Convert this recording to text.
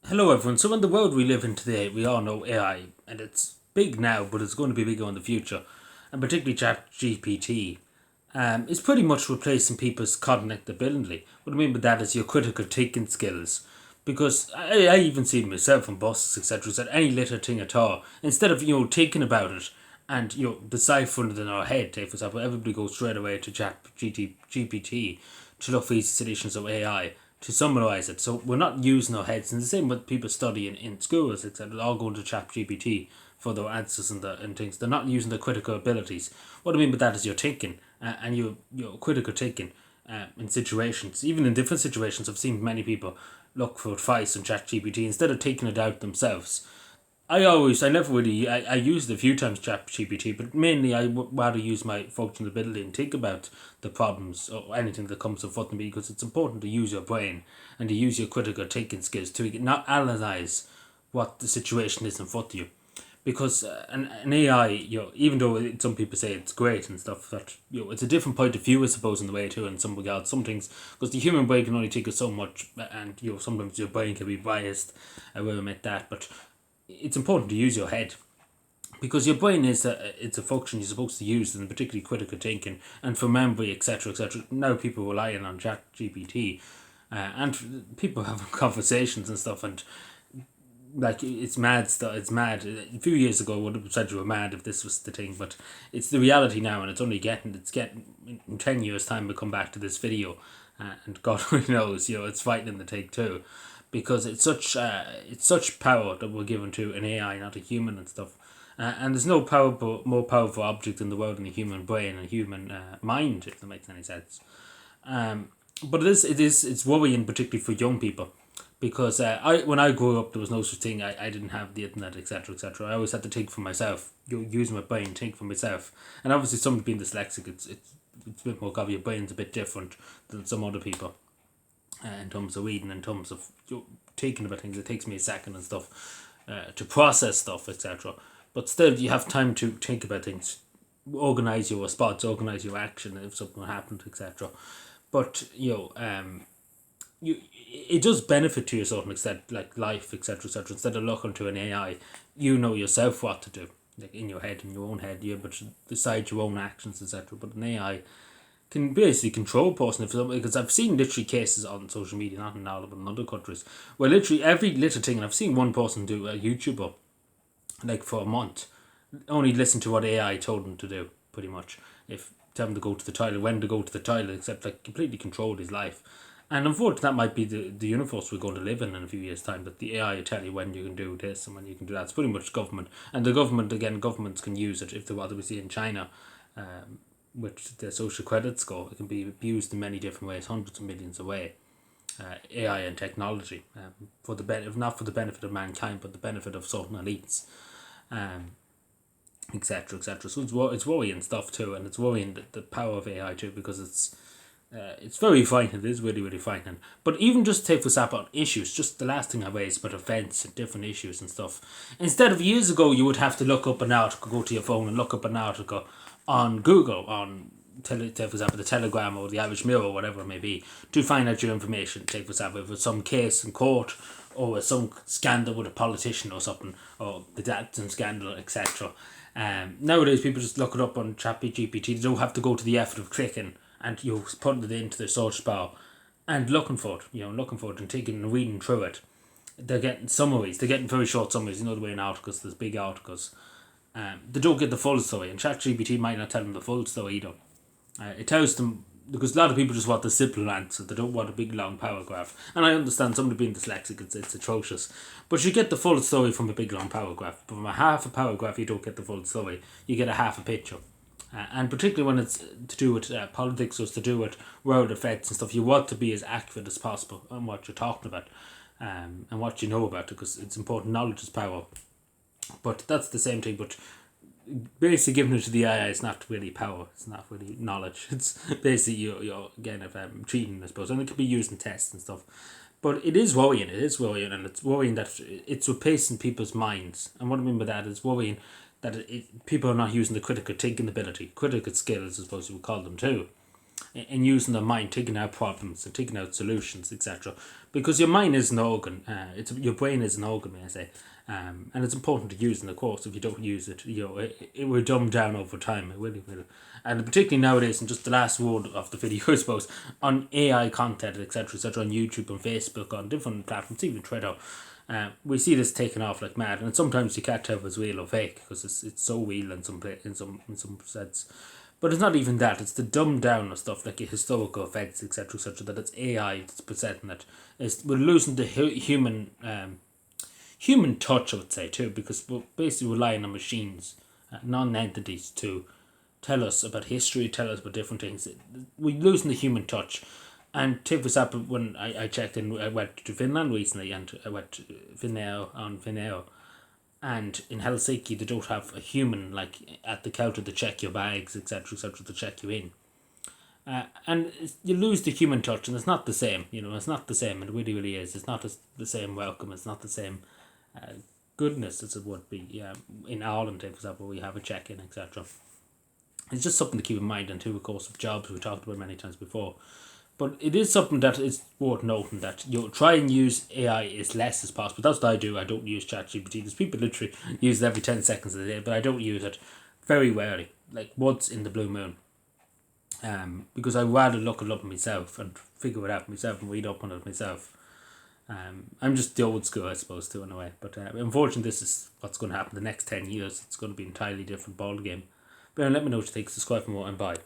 Hello everyone. So in the world we live in today, we all know AI, and it's big now, but it's going to be bigger in the future, and particularly ChatGPT. It's pretty much replacing people's cognitive ability. What I mean by that is your critical thinking skills, because I even see it myself on buses, etc. That any little thing at all, instead of thinking about it and deciphering it in our head. Take for example, everybody goes straight away to ChatGPT to look for easy solutions of AI to summarise it. So we're not using our heads. And the same with people studying in schools, etc. They're all going to ChatGPT for their answers and things. They're not using their critical abilities. What I mean by that is your thinking and your critical thinking in situations, even in different situations. I've seen many people look for advice on ChatGPT instead of taking it out themselves. I never really, I used it a few times, ChatGPT, but mainly I would rather use my functional ability and think about the problems or anything that comes in front of me, because it's important to use your brain and to use your critical thinking skills to not analyze what the situation is in front of you. Because an AI, even though some people say it's great and stuff, that it's a different point of view, I suppose, in the way too, in some regards, some things, because the human brain can only think of so much, and sometimes your brain can be biased. I will admit that, but it's important to use your head, because your brain it's a function you're supposed to use, and particularly critical thinking and for memory, etc., etc. Now people relying on Chat GPT, and people having conversations and stuff, and like it's mad stuff. It's mad. A few years ago, I would have said you were mad if this was the thing, but it's the reality now, and it's getting in 10 years' time. We'll come back to this video, and God only knows, it's frightening to take too, because it's such power that we're given to an AI, not a human and stuff. And there's no more powerful object in the world than the human brain and human mind, if that makes any sense. But it's worrying, particularly for young people, because when I grew up, there was no such thing. I didn't have the internet, etc., etc. I always had to think for myself, use my brain, think for myself. And obviously, someone being dyslexic, it's a bit more common. Your brain's a bit different than some other people, in terms of reading, in terms of thinking about things. It takes me a second and stuff to process stuff, etc. But still, you have time to think about things, organize your response, organize your action if something happened, etc. But it does benefit to a certain extent, like life, etc., etc. Instead of looking to an AI, you know yourself what to do, like in your head, in your own head. You're able to decide your own actions, etc. But an AI can basically control a person, because I've seen literally cases on social media, not in Ireland but in other countries, where literally every little thing, and I've seen one person do a YouTuber, like for a month, only listen to what AI told him to do, pretty much. If tell him to go to the toilet, when to go to the toilet, except like completely controlled his life. And unfortunately, that might be the universe we're going to live in a few years' time, that the AI will tell you when you can do this and when you can do that. It's pretty much government. And the government, again, governments can use it if they want. We see in China, with the social credit score, it can be abused in many different ways, hundreds of millions away. AI and technology, for the benefit, not for the benefit of mankind, but the benefit of certain elites, um, etc., etc. So it's worrying stuff too, and it's worrying the power of AI too, because it's very frightening. It is really, really frightening. But even just take for example on issues, just the last thing I raised about offence and different issues and stuff. Instead of years ago, you would have to look up an article, go to your phone and look up an article on Google, on for example the Telegram or the Irish Mirror or whatever it may be, to find out your information. Take for example, if it's some case in court, or some scandal with a politician or something, or the Datsun scandal, etc. Nowadays, people just look it up on ChatGPT. They don't have to go to the effort of clicking and putting it into the search bar and looking for it, and taking and reading through it. They're getting summaries. They're getting very short summaries. The way in articles, there's big articles. They don't get the full story, and ChatGPT might not tell them the full story either. It tells them, because a lot of people just want the simple answer. They don't want a big long paragraph. And I understand somebody being dyslexic, it's atrocious. But you get the full story from a big long paragraph. But from a half a paragraph, you don't get the full story. You get a half a picture. And particularly when it's to do with politics, or it's to do with world effects and stuff, you want to be as accurate as possible on what you're talking about, and what you know about it, because it's important. Knowledge is power. But that's the same thing, but basically giving it to the AI is not really power. It's not really knowledge. It's basically you're again of cheating, I suppose, and it can be used in tests and stuff. But it is worrying. And it's worrying that it's replacing people's minds. And what I mean by that is worrying that people are not using the critical thinking ability, critical skills, I suppose you would call them too, in using the mind, taking out problems and taking out solutions, etc. Because your mind is an organ. Your brain is an organ, may I say. And it's important to use in the course. If you don't use it, it will dumb down over time. It really will. And particularly nowadays, and just the last word of the video, I suppose, on AI content, etc., on YouTube, on Facebook, on different platforms, even Twitter, we see this taking off like mad. And sometimes you can't tell if it's real or fake because it's so real in some sense. But it's not even that. It's the dumbed down of stuff like historical events, etc., that it's AI that's presenting it. We're losing the human touch, I would say, too, because we're basically relying on machines, non-entities, to tell us about history, tell us about different things. We're losing the human touch. And take for example, when I checked in, I went to Finland recently, and I went to Finnair, and in Helsinki they don't have a human like at the counter to check your bags, etc., to check you in. And you lose the human touch, and it's not the same. It's not the same. It really, really is. It's not the same welcome. It's not the same goodness as it would be. In Ireland, for example, we have a check-in, etc. It's just something to keep in mind, and too, of course, of jobs we talked about many times before. But it is something that is worth noting, that you try and use AI as less as possible. That's what I do. I don't use ChatGPT. There's people literally use it every 10 seconds of the day, but I don't use it very rarely, like once in the blue moon. Because I'd rather look it up myself and figure it out myself and read up on it myself. I'm just the old school, I suppose, too, in a way. But unfortunately, this is what's going to happen the next 10 years. It's going to be an entirely different ball game. But let me know what you think. Subscribe for more, and bye.